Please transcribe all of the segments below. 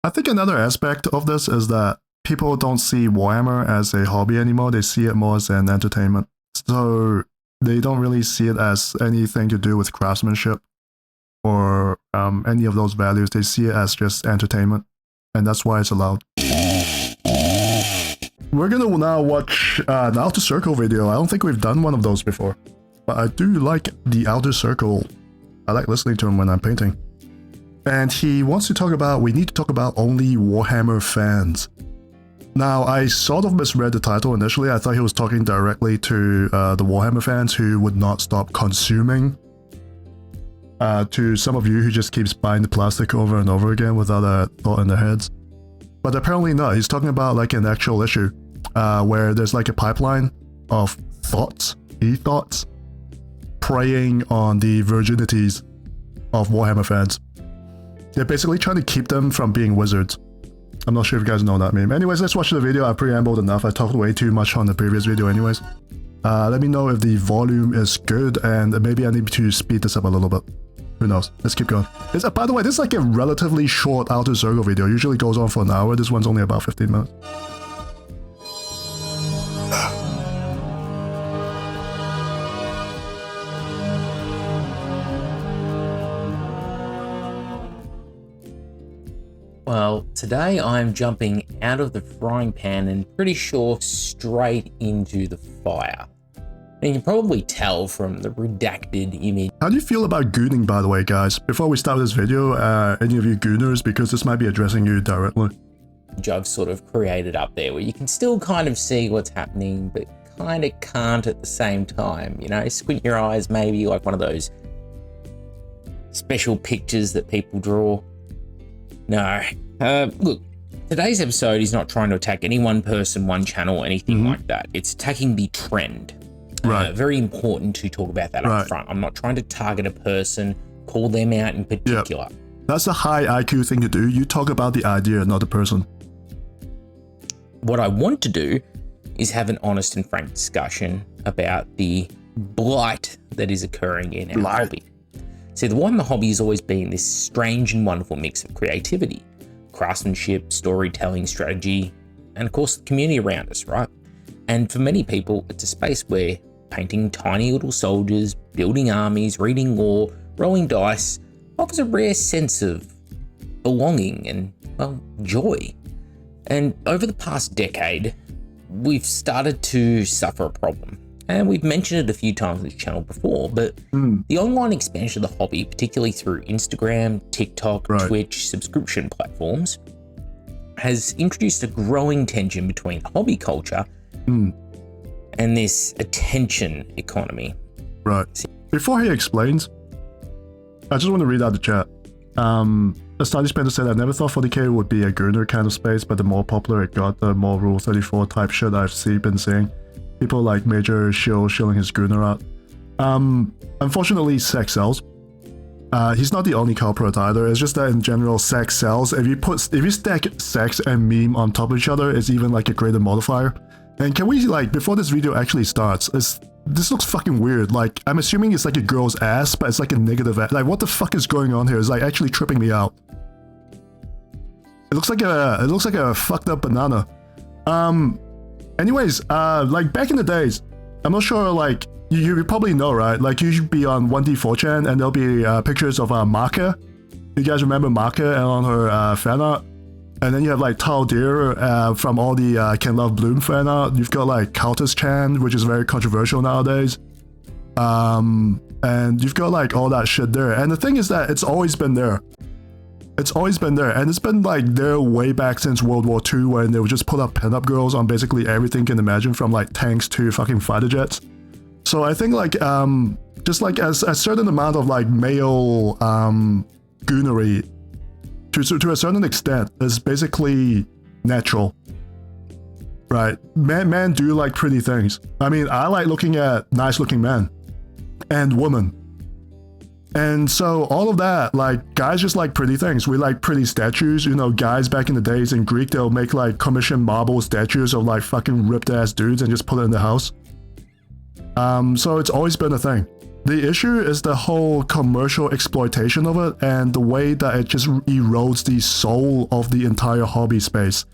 I think another aspect of this is that people don't see Warhammer as a hobby anymore. They see it more as an entertainment. So they don't really see it as anything to do with craftsmanship or any of those values. They see it as just entertainment, and that's why it's allowed. We're gonna now watch an Outer Circle video. I don't think we've done one of those before, but I do like the Outer Circle. I like listening to him when I'm painting. And he wants to talk about, we need to talk about only Warhammer fans. Now, I sort of misread the title initially. I thought he was talking directly to the Warhammer fans who would not stop consuming. To some of you who just keeps buying the plastic over and over again without a thought in their heads. But apparently not. He's talking about like an actual issue where there's like a pipeline of thoughts, e-thoughts, preying on the virginities of Warhammer fans. They're basically trying to keep them from being wizards. I'm not sure if you guys know that meme. Anyways, let's watch the video. I preambled enough. I talked way too much on the previous video anyways. Let me know if the volume is good and maybe I need to speed this up a little bit. Who knows? Let's keep going. By the way, this is like a relatively short Outer Circle video. Usually goes on for an hour. This one's only about 15 minutes. Well, today I'm jumping out of the frying pan and pretty sure straight into the fire. And you can probably tell from the redacted image. How do you feel about gooning, by the way, guys? Before we start this video, any of you gooners, because this might be addressing you directly. I've sort of created up there where you can still kind of see what's happening, but kind of can't at the same time. You know, squint your eyes, maybe like one of those special pictures that people draw. No, look, today's episode is not trying to attack any one person, one channel, anything like that. It's attacking the trend. Right. Very important to talk about that up front. I'm not trying to target a person, call them out in particular. Yep. That's a high IQ thing to do. You talk about the idea, not the person. What I want to do is have an honest and frank discussion about the blight that is occurring in our hobby. See, the Warhammer hobby has always been this strange and wonderful mix of creativity, craftsmanship, storytelling, strategy, and of course the community around us, right? And for many people, it's a space where painting tiny little soldiers, building armies, reading lore, rolling dice offers a rare sense of belonging and, well, joy. And over the past decade, we've started to suffer a problem. And we've mentioned it a few times on this channel before, but the online expansion of the hobby, particularly through Instagram, TikTok, Twitch, subscription platforms, has introduced a growing tension between hobby culture and this attention economy. Right. Before he explains, I just want to read out the chat. A study Spencer said, I never thought 40k would be a gooner kind of space, but the more popular it got, the more Rule 34 type shit I've been seeing. People like Major shilling his gooner out. Unfortunately, sex sells. He's not the only culprit either. It's just that in general, sex sells. If you stack sex and meme on top of each other, it's even like a greater modifier. And can we, like, before this video actually starts, this looks fucking weird. Like, I'm assuming it's like a girl's ass, but it's like a negative ass. Like, what the fuck is going on here? It's like actually tripping me out. It looks like a fucked up banana. Anyways, like back in the days, I'm not sure, like, you probably know, right? Like, you should be on 1D4chan and there'll be pictures of Maka. You guys remember Maka and on her fan art? And then you have like Tal Deer from all the Can Love Bloom fan art. You've got like Cultist Chan, which is very controversial nowadays. And you've got like all that shit there. And the thing is that it's always been there. It's always been there, and it's been like there way back since World War II, when they would just put up pinup girls on basically everything you can imagine, from like tanks to fucking fighter jets. So I think like just like as a certain amount of like male goonery to a certain extent is basically natural, right? Men do like pretty things. I mean, I like looking at nice looking men and women. And so all of that, like, guys just like pretty things. We like pretty statues. You know, guys back in the days in Greek, they'll make like commissioned marble statues of like fucking ripped ass dudes and just put it in the house. So it's always been a thing. The issue is the whole commercial exploitation of it and the way that it just erodes the soul of the entire hobby space.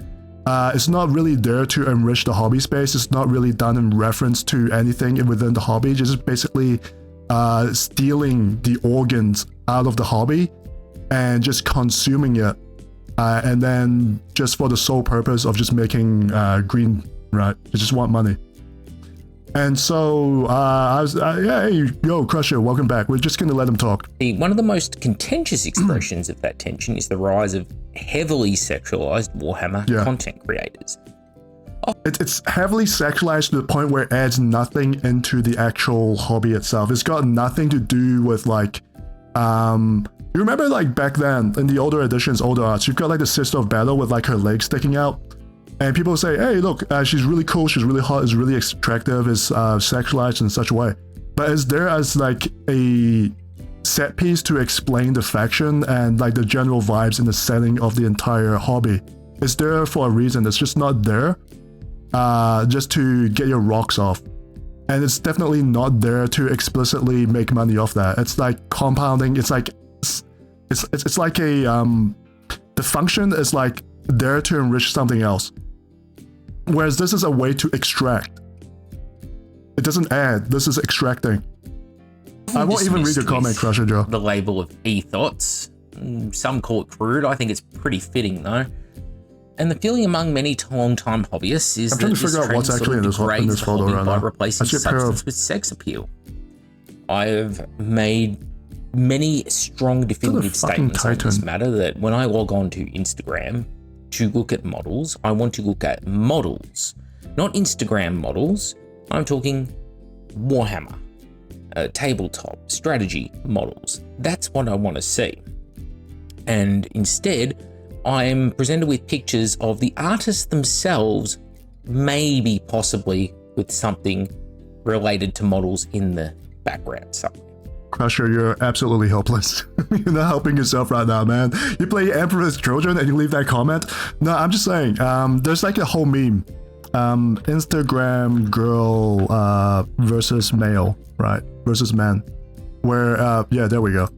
It's not really there to enrich the hobby space. It's not really done in reference to anything within the hobby. It's just basically stealing the organs out of the hobby and just consuming it. And then just for the sole purpose of just making green, right? They just want money. And so hey, yo, Crusher, welcome back. We're just going to let him talk. One of the most contentious expressions of that tension is the rise of heavily sexualized Warhammer content creators. It's heavily sexualized to the point where it adds nothing into the actual hobby itself. It's got nothing to do with like, you remember like back then in the older editions, older arts, you've got like the Sister of Battle with like her legs sticking out. And people say, hey, look, she's really cool, she's really hot, is really attractive, is sexualized in such a way. But is there as like a set piece to explain the faction and like the general vibes in the setting of the entire hobby? It's there for a reason. It's just not there just to get your rocks off. And it's definitely not there to explicitly make money off that. It's like compounding. It's like it's like a the function is like there to enrich something else. Whereas this is a way to extract. It doesn't add, this is extracting. I won't even read your comment, Crusher Joe. The label of ethos. Some call it crude. I think it's pretty fitting though. And the feeling among many long-time hobbyists is that this trend sort of degrades the hobby by replacing substance with sex appeal. I've made many strong definitive statements on this matter that when I log on to Instagram to look at models, I want to look at models, not Instagram models. I'm talking Warhammer, tabletop, strategy models. That's what I want to see. And instead, I'm presented with pictures of the artists themselves, maybe possibly with something related to models in the background somewhere. Crusher, you're absolutely helpless. You're not helping yourself right now, man. You play Emperor's Children and you leave that comment? No, I'm just saying, there's like a whole meme. Instagram girl versus male, right? Versus man. Where, yeah, there we go.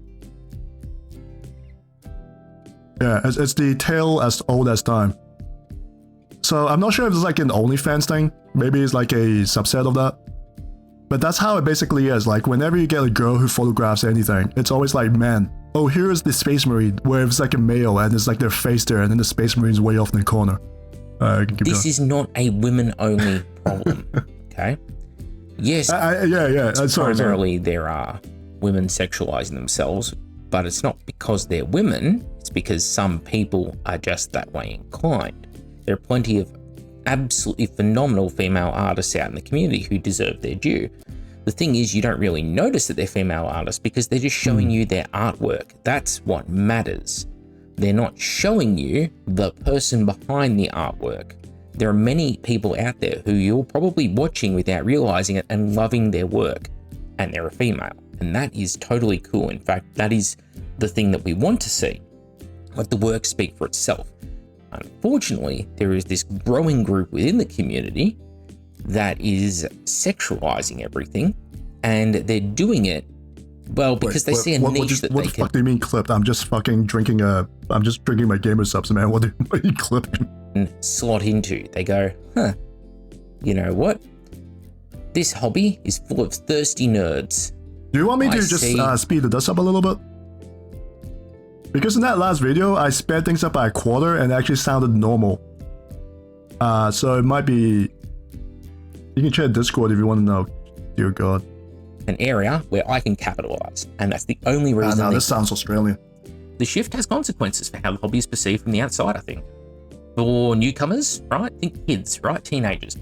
Yeah, it's the tale as old as time. So I'm not sure if it's like an OnlyFans thing. Maybe it's like a subset of that. But that's how it basically is. Like whenever you get a girl who photographs anything, it's always like, man, oh, here is the Space Marine, where it's like a male and it's like their face there, and then the Space Marine's way off in the corner. This is not a women-only problem, okay? Yes, primarily there are women sexualizing themselves, but it's not because they're women, it's because some people are just that way inclined. There are plenty of absolutely phenomenal female artists out in the community who deserve their due. The thing is, you don't really notice that they're female artists because they're just showing you their artwork. That's what matters. They're not showing you the person behind the artwork. There are many people out there who you're probably watching without realizing it and loving their work, and they're a female. And that is totally cool. In fact, that is the thing that we want to see. Let the work speak for itself. Unfortunately, there is this growing group within the community that is sexualizing everything, and they're doing it, well, because they see a niche that they can... What the fuck do you mean clipped? I'm just drinking my gamer subs, man. What are you clipping? Slot into. They go, huh, you know what? This hobby is full of thirsty nerds. Do you want me to just speed this up a little bit? Because in that last video, I sped things up by a quarter and it actually sounded normal. So it might be... You can check Discord if you want to know. Dear God. An area where I can capitalize. And that's the only reason... No, this sounds Australian. The shift has consequences for how the hobby is perceived from the outside, I think. For newcomers, right? Think kids, right? Teenagers.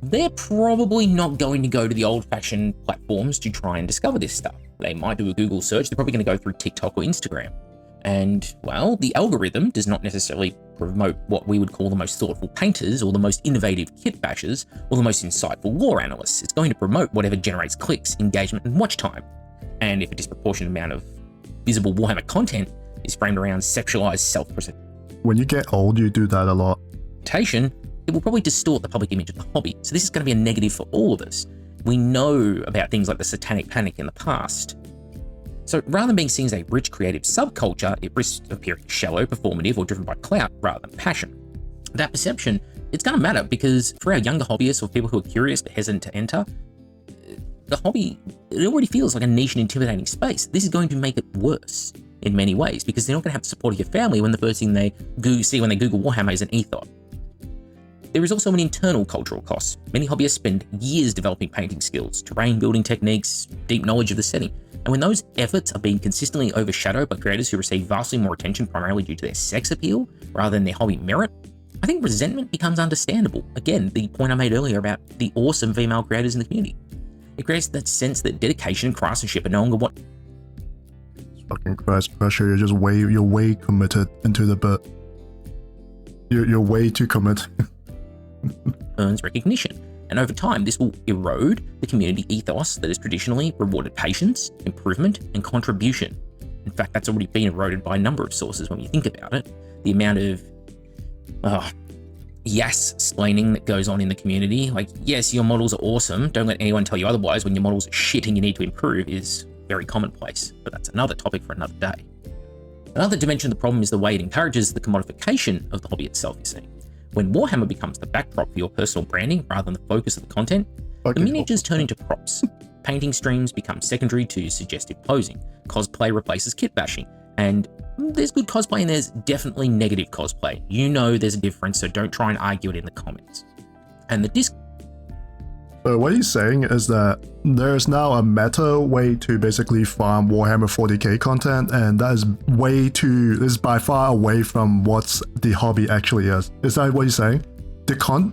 They're probably not going to go to the old-fashioned platforms to try and discover this stuff. They might do a Google search. They're probably going to go through TikTok or Instagram. And, well, the algorithm does not necessarily promote what we would call the most thoughtful painters or the most innovative kit bashers or the most insightful lore analysts. It's going to promote whatever generates clicks, engagement, and watch time. And if a disproportionate amount of visible Warhammer content is framed around sexualized self-presentation, when you get old, you do that a lot. It will probably distort the public image of the hobby. So this is going to be a negative for all of us. We know about things like the Satanic Panic in the past. So rather than being seen as a rich creative subculture, it risks appearing shallow, performative, or driven by clout rather than passion. That perception, it's going to matter because for our younger hobbyists or people who are curious but hesitant to enter, the hobby, it already feels like a niche and intimidating space. This is going to make it worse in many ways because they're not going to have the support of your family when the first thing they see when they Google Warhammer is an ethos. There is also an internal cultural cost. Many hobbyists spend years developing painting skills, terrain building techniques, deep knowledge of the setting. And when those efforts are being consistently overshadowed by creators who receive vastly more attention primarily due to their sex appeal rather than their hobby merit, I think resentment becomes understandable. Again, the point I made earlier about the awesome female creators in the community. It creates that sense that dedication and craftsmanship are no longer what... Fucking Christ, pressure, you're way committed into the bit. You're way too committed. earns recognition. And over time, this will erode the community ethos that has traditionally rewarded patience, improvement, and contribution. In fact, that's already been eroded by a number of sources when you think about it. The amount of yes-splaining that goes on in the community, like, yes, your models are awesome, don't let anyone tell you otherwise when your models are shit and you need to improve, is very commonplace. But that's another topic for another day. Another dimension of the problem is the way it encourages the commodification of the hobby itself, you see. When Warhammer becomes the backdrop for your personal branding rather than the focus of the content, the miniatures turn into props. Painting streams become secondary to suggestive posing. Cosplay replaces kit bashing. And there's good cosplay and there's definitely negative cosplay. You know there's a difference, so don't try and argue it in the comments. And the disc... So what he's saying is that there's now a meta way to basically farm Warhammer 40k content, and that is by far away from what the hobby actually is. Is that what he's saying?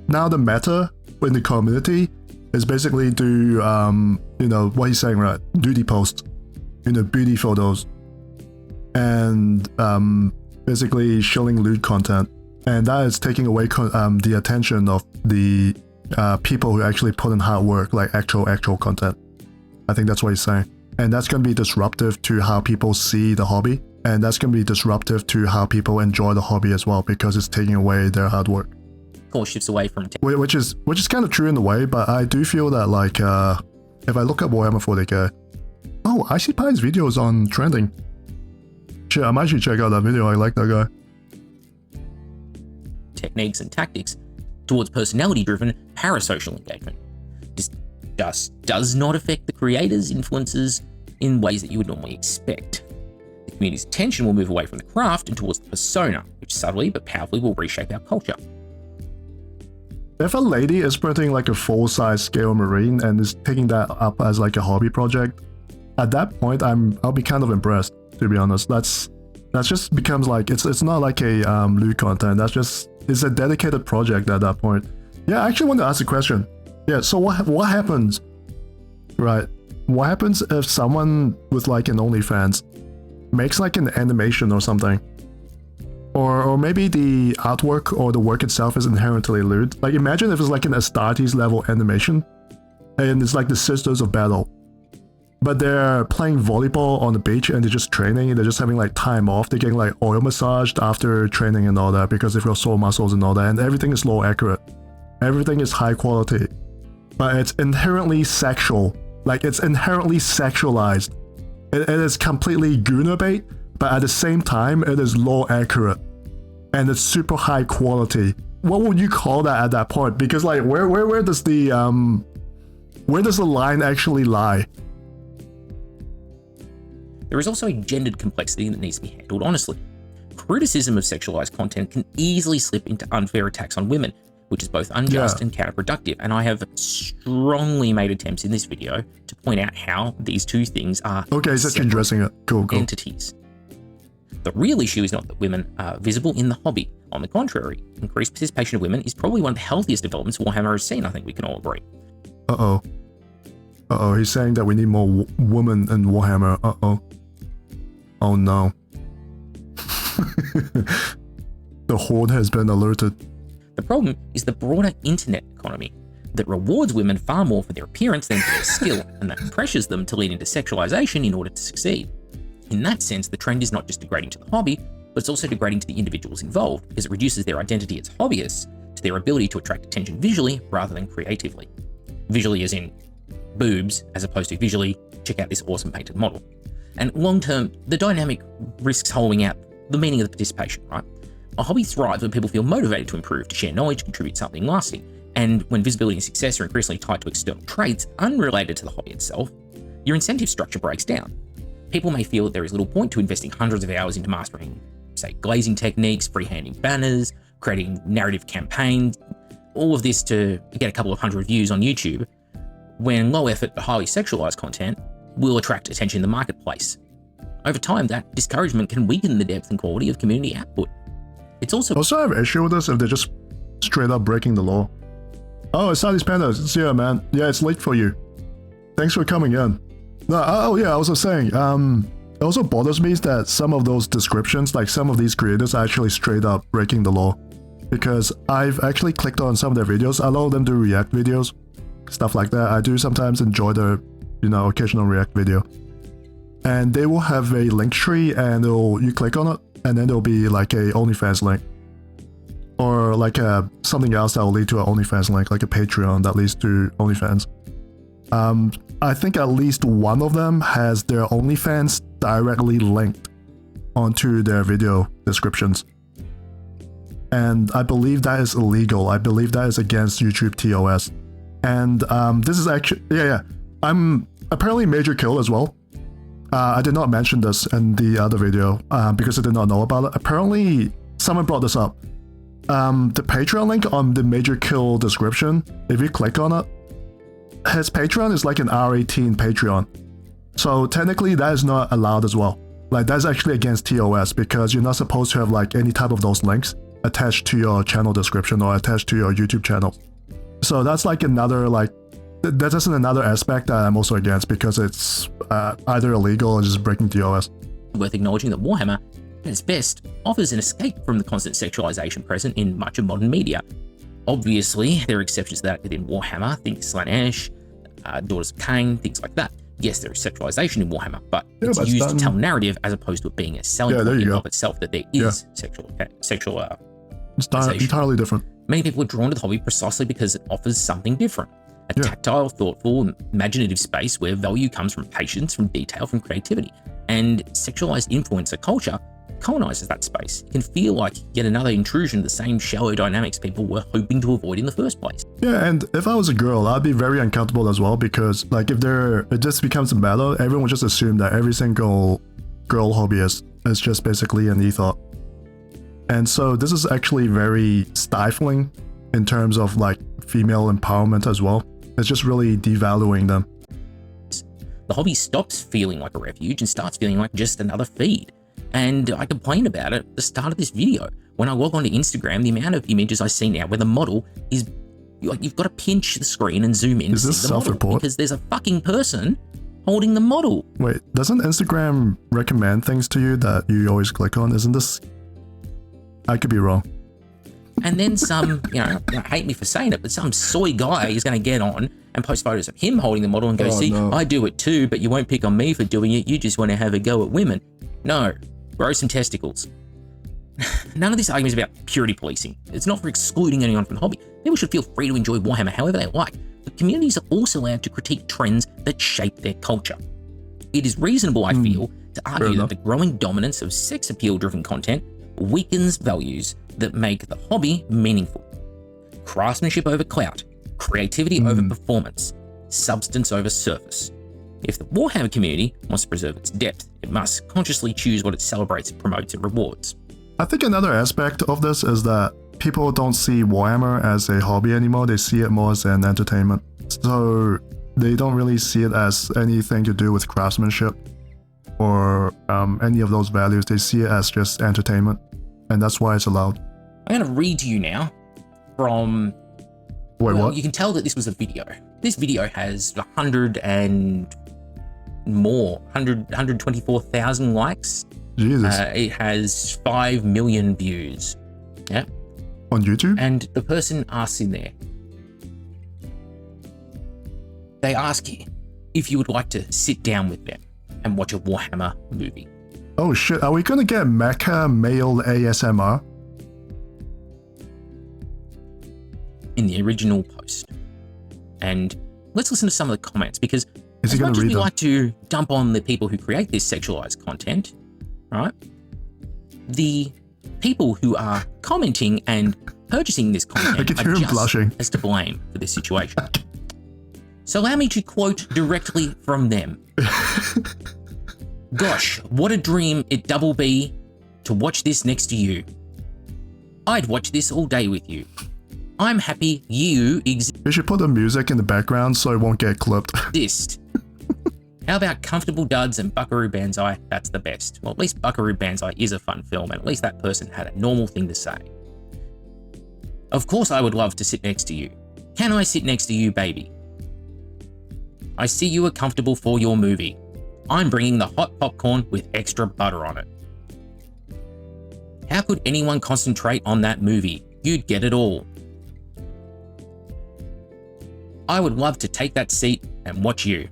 Now the meta in the community is basically do, what he's saying, right? Duty posts, beauty photos, and basically showing loot content. And that is taking away the attention of the people who actually put in hard work, like actual content. I think that's what he's saying. And that's going to be disruptive to how people see the hobby. And that's going to be disruptive to how people enjoy the hobby as well, because it's taking away their hard work. Course shifts away from... Which is kind of true in a way, but I do feel that, like, if I look at Warhammer 40k... Oh, I see Pie's videos on trending. Shit, I might actually check out that video. I like that guy. Techniques and tactics towards personality-driven parasocial engagement. This just does not affect the creators' influences in ways that you would normally expect. The community's attention will move away from the craft and towards the persona, which subtly but powerfully will reshape our culture. If a lady is printing like a full-size scale marine and is taking that up as like a hobby project, at that point I'll be kind of impressed, to be honest. That just becomes like, it's not like a loot content. It's a dedicated project at that point. Yeah, I actually want to ask a question. Yeah, so what happens, right? What happens if someone with like an OnlyFans makes like an animation or something? Or maybe the artwork or the work itself is inherently lewd. Like, imagine if it's like an Astartes level animation, and it's like the Sisters of Battle, but they're playing volleyball on the beach and they're just training, and they're just having like time off. They're getting like oil massaged after training and all that because they've got sore muscles and all that, and everything is low accurate. Everything is high quality, but it's inherently sexual. Like, it's inherently sexualized. It is completely gooner bait, but at the same time, it is low accurate. And it's super high quality. What would you call that at that point? Because like, where does the line actually lie? There is also a gendered complexity that needs to be handled honestly. Criticism of sexualized content can easily slip into unfair attacks on women, which is both unjust and counterproductive. And I have strongly made attempts in this video to point out how these two things are so you're addressing it. Cool. Entities. The real issue is not that women are visible in the hobby. On the contrary, increased participation of women is probably one of the healthiest developments Warhammer has seen. I think we can all agree. Uh-oh, he's saying that we need more women in Warhammer. Oh no. The Horde has been alerted. The problem is the broader internet economy that rewards women far more for their appearance than for their skill, and that pressures them to lean into sexualization in order to succeed. In that sense, the trend is not just degrading to the hobby, but it's also degrading to the individuals involved, because it reduces their identity as hobbyists to their ability to attract attention visually rather than creatively. Visually as in boobs as opposed to visually, check out this awesome painted model. And long term, the dynamic risks hollowing out the meaning of the participation, right? A hobby thrives when people feel motivated to improve, to share knowledge, contribute something lasting. And when visibility and success are increasingly tied to external traits unrelated to the hobby itself, your incentive structure breaks down. People may feel that there is little point to investing hundreds of hours into mastering, say, glazing techniques, freehanding banners, creating narrative campaigns, all of this to get a couple of hundred views on YouTube, when low effort but highly sexualized content will attract attention in the marketplace. Over time, that discouragement can weaken the depth and quality of community output. It's also I have an issue with this if they're just straight up breaking the law. Oh, it's Sunny's Pandas. It's here, man. Yeah, it's late for you. Thanks for coming in. No, oh yeah, I was just saying, it also bothers me that some of those descriptions, like some of these creators are actually straight up breaking the law. Because I've actually clicked on some of their videos. A lot of them do react videos, stuff like that. I do sometimes enjoy the, occasional react video. And they will have a link tree and you click on it, and then there'll be like a OnlyFans link. Or like something else that will lead to an OnlyFans link, like a Patreon that leads to OnlyFans. I think at least one of them has their OnlyFans directly linked onto their video descriptions. And I believe that is illegal. I believe that is against YouTube TOS. And this is actually, I'm apparently Major Kill as well. I did not mention this in the other video because I did not know about it. Apparently, someone brought this up. The Patreon link on the Major Kill description, if you click on it, his Patreon is like an R18 Patreon. So technically that is not allowed as well. Like that's actually against TOS because you're not supposed to have like any type of those links attached to your channel description or attached to your YouTube channel. So that's like another that's another aspect that I'm also against because it's either illegal or just breaking TOS. Worth acknowledging that Warhammer, at its best, offers an escape from the constant sexualization present in much of modern media. Obviously, there are exceptions to that within Warhammer, think Slander, Daughters of Cain, things like that. Yes, there is sexualization in Warhammer, but it's used to tell narrative as opposed to it being a selling point in of itself that there is sexual it's entirely different. Many people are drawn to the hobby precisely because it offers something different. A tactile, thoughtful, imaginative space where value comes from patience, from detail, from creativity. And sexualized influencer culture colonizes that space. It can feel like yet another intrusion of the same shallow dynamics people were hoping to avoid in the first place. Yeah, and if I was a girl, I'd be very uncomfortable as well because like if it just becomes a battle, everyone would just assume that every single girl hobbyist is just basically an ethot. And so this is actually very stifling in terms of like female empowerment as well. It's just really devaluing them. The hobby stops feeling like a refuge and starts feeling like just another feed. And I complained about it at the start of this video. When I log onto Instagram, the amount of images I see now where the model is like you've got to pinch the screen and zoom in to see the model because there's a fucking person holding the model. Wait, doesn't Instagram recommend things to you that you always click on? Isn't this? I could be wrong. And then some, hate me for saying it, but some soy guy is going to get on and post photos of him holding the model and go, I do it too, but you won't pick on me for doing it. You just want to have a go at women. No, grow some testicles. None of this argument is about purity policing. It's not for excluding anyone from the hobby. People should feel free to enjoy Warhammer however they like, but communities are also allowed to critique trends that shape their culture. It is reasonable, I feel, to argue that the growing dominance of sex appeal-driven content weakens values that make the hobby meaningful. Craftsmanship over clout, creativity over performance, substance over surface. If the Warhammer community wants to preserve its depth, it must consciously choose what it celebrates, promotes, and rewards. I think another aspect of this is that people don't see Warhammer as a hobby anymore, they see it more as an entertainment. So they don't really see it as anything to do with craftsmanship or any of those values. They see it as just entertainment, and that's why it's allowed. I'm going to read to you now from... Wait, what? You can tell that this was a video. This video has 124,000 likes. Jesus. It has 5 million views. Yeah. On YouTube? And the person asks in there, they ask you if you would like to sit down with them and watch a Warhammer movie. Oh shit, are we gonna get mecha male ASMR? In the original post. And let's listen to some of the comments, because Is he as gonna much as read we them? like to dump on the people who create this sexualized content, right? The people who are commenting and purchasing this content I can are hear him just blushing. as to blame for this situation. So allow me to quote directly from them. Gosh, what a dream it double be to watch this next to you. I'd watch this all day with you. I'm happy you You should put the music in the background so it won't get clipped. exist. How about Comfortable Duds and Buckaroo Banzai? That's the best. Well, at least Buckaroo Banzai is a fun film, and at least that person had a normal thing to say. Of course I would love to sit next to you. Can I sit next to you, baby? I see you are comfortable for your movie. I'm bringing the hot popcorn with extra butter on it. How could anyone concentrate on that movie? You'd get it all. I would love to take that seat and watch you.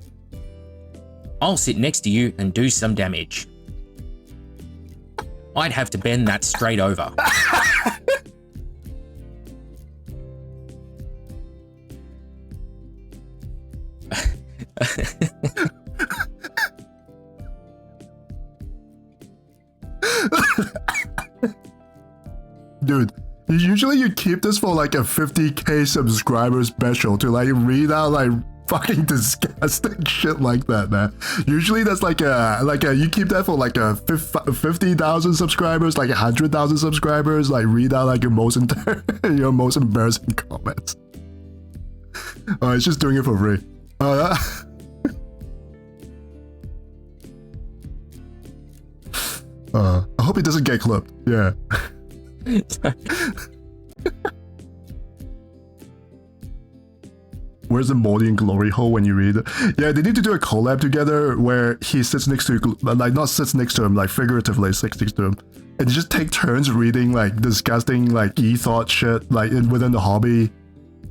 I'll sit next to you and do some damage. I'd have to bend that straight over. Dude, usually you keep this for like a 50k subscriber special to like read out like fucking disgusting shit like that, man. Usually that's like a you keep that for like a 50,000 subscribers, like 100,000 subscribers, like read out like your most your most embarrassing comments. Oh, it's just doing it for free. I hope it doesn't get clipped. Yeah. Where's the Mordian glory hole when you read it? Yeah, they need to do a collab together where he sits next to, like, not sits next to him, like figuratively sits next to him, and just take turns reading like disgusting like e-thought shit like within the hobby.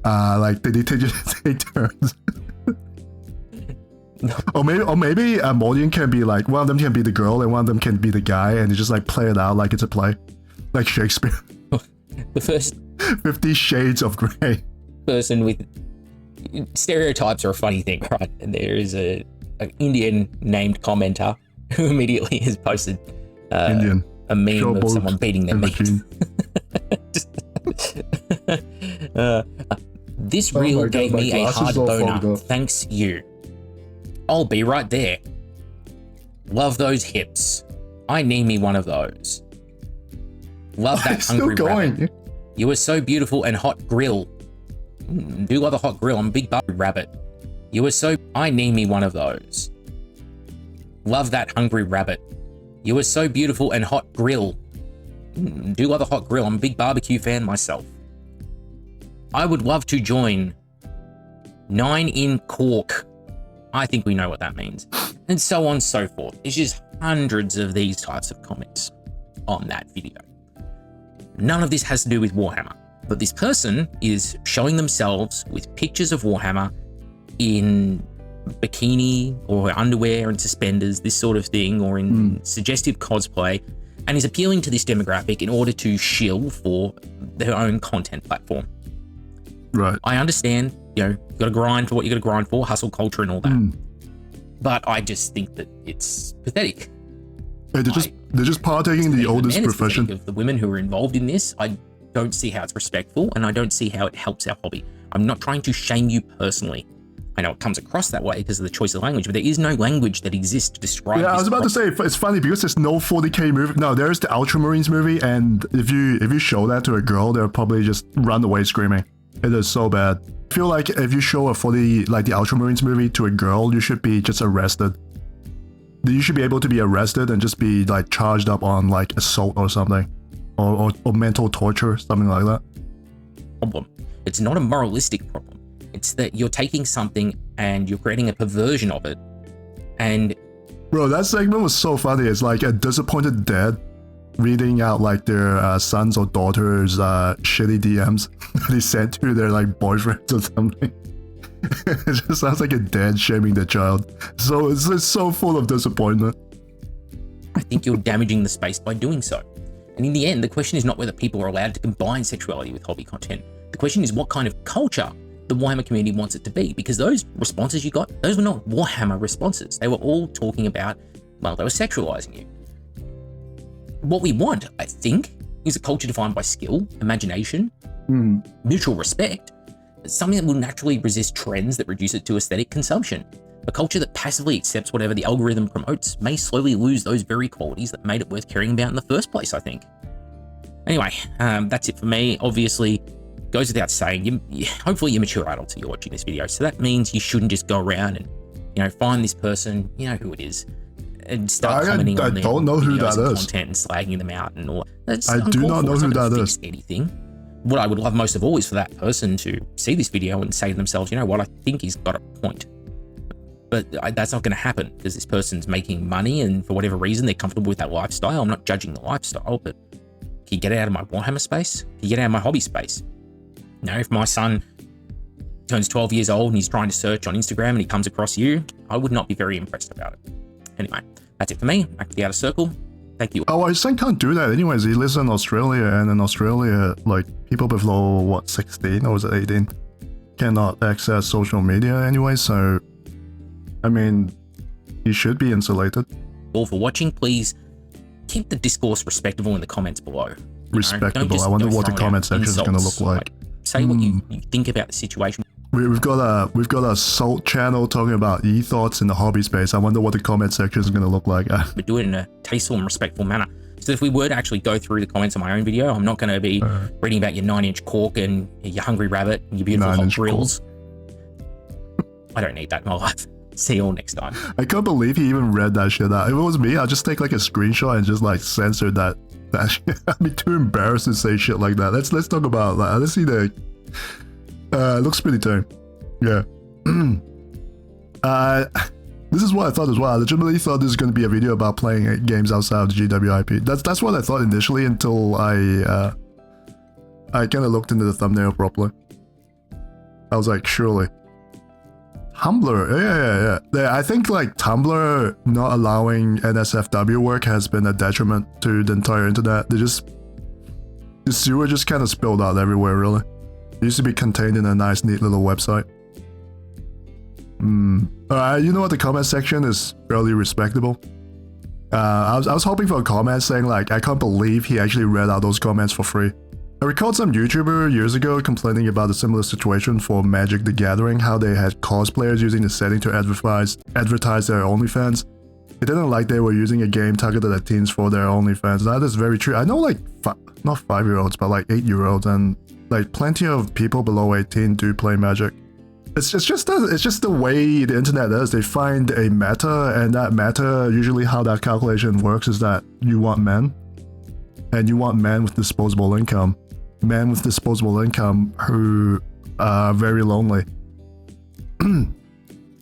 Like they need to just take turns. Or maybe Mordian can be like, one of them can be the girl and one of them can be the guy, and they just like play it out like it's a play, like Shakespeare. The first 50 Shades of Grey. person with stereotypes are a funny thing, right? And there is an Indian named commenter who immediately has posted Indian. a meme Showboat of someone beating their meat. This Oh reel my God, gave my me a glasses hard all fogged boner. up. Thanks you. I'll be right there. Love those hips. I need me one of those. Love that It's still hungry going. rabbit. You are so beautiful and hot grill. Do love a hot grill. I'm a big barbecue rabbit. You are so... I need me one of those. Love that hungry rabbit. You are so beautiful and hot grill. Do love a hot grill. I'm a big barbecue fan myself. I would love to join 9 in Cork. I think we know what that means. And so on and so forth. It's just hundreds of these types of comments on that video. None of this has to do with Warhammer, but this person is showing themselves with pictures of Warhammer in bikini or underwear and suspenders, this sort of thing, or in suggestive cosplay, and is appealing to this demographic in order to shill for their own content platform. Right. I understand, you know, you got to grind for what you got to grind for, hustle culture and all that. But I just think that it's pathetic. Hey, they're just partaking in the oldest And it's profession. pathetic of the women who are involved in this. I don't see how it's respectful, and I don't see how it helps our hobby. I'm not trying to shame you personally. I know it comes across that way because of the choice of language, but there is no language that exists to describe. Yeah, I was about to say, it's funny because there's no 40k movie. No, there's the Ultramarines movie, and if you show that to a girl, they'll probably just run away screaming. It is so bad. I feel like if you show the Ultramarines movie to a girl, you should be just arrested. You should be able to be arrested and just be like charged up on like assault or something, or mental torture, something like that. Problem. It's not a moralistic problem. It's that you're taking something and you're creating a perversion of it. And bro, that segment was so funny. It's like a disappointed dad reading out like their sons or daughters' shitty DMs they sent to their like boyfriends or something. It just sounds like a dad shaming their child. So it's so full of disappointment. I think you're damaging the space by doing so. And in the end, the question is not whether people are allowed to combine sexuality with hobby content. The question is what kind of culture the Warhammer community wants it to be, because those responses you got, those were not Warhammer responses. They were all talking about, well, they were sexualizing you. What we want, I think, is a culture defined by skill, imagination, mutual respect. It's something that will naturally resist trends that reduce it to aesthetic consumption. A culture that passively accepts whatever the algorithm promotes may slowly lose those very qualities that made it worth caring about in the first place, I think. Anyway, that's it for me. Obviously, goes without saying, hopefully you're mature adults and you're watching this video, so that means you shouldn't just go around and, find this person, you know who it is, and start commenting on their videos and content and slagging them out and all. I do not know who that is. Anything. What I would love most of all is for that person to see this video and say to themselves, you know what, I think he's got a point. But that's not going to happen because this person's making money and for whatever reason they're comfortable with that lifestyle. I'm not judging the lifestyle, but can you get out of my Warhammer space? Can you get out of my hobby space? If my son turns 12 years old and he's trying to search on Instagram and he comes across you, I would not be very impressed about it. Anyway, that's it for me. Back to the outer circle. Thank you. Oh, his son can't do that anyways. He lives in Australia, and in Australia, like, people below, 16 or was it 18, cannot access social media anyway, so, I mean, he should be insulated. All for watching. Please keep the discourse respectable in the comments below. Respectable. I wonder what the comment section is going to look like. Say what you think about the situation. We've got a Salt channel talking about e-thoughts in the hobby space. I wonder what the comment section is going to look like. But do it in a tasteful and respectful manner. So if we were to actually go through the comments on my own video, I'm not going to be reading about your 9-inch cork and your hungry rabbit and your beautiful hot grills. I don't need that in my life. See you all next time. I can't believe he even read that shit out. If it was me, I'd just take like a screenshot and just like censor that shit. I'd be too embarrassed to say shit like that. Let's talk about that. Let's see the. It looks pretty tame. Yeah. This is what I thought as well. I legitimately thought this was going to be a video about playing games outside of the GWIP. That's what I thought initially until I kind of looked into the thumbnail properly. I was like, surely. Tumblr, yeah. I think like Tumblr not allowing NSFW work has been a detriment to the entire internet. The sewer just kind of spilled out everywhere, really. It used to be contained in a nice, neat little website. You know what? The comment section is fairly respectable. I was hoping for a comment saying like, I can't believe he actually read out those comments for free. I recalled some YouTuber years ago complaining about a similar situation for Magic the Gathering, how they had cosplayers using the setting to advertise their OnlyFans. They didn't like they were using a game targeted at teens for their OnlyFans. That is very true. I know like, not 5-year-olds, but like 8-year-olds, and like plenty of people below 18 do play Magic. It's just the way the internet is. They find a meta, and that meta, usually how that calculation works is that you want men, and you want men with disposable income. Men with disposable income who are very lonely. And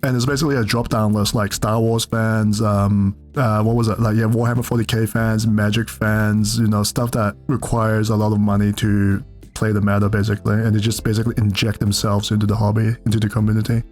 it's basically a drop-down list like Star Wars fans, what was it? Like, yeah, Warhammer 40k fans, Magic fans, stuff that requires a lot of money to play the meta, basically. And they just basically inject themselves into the hobby, into the community.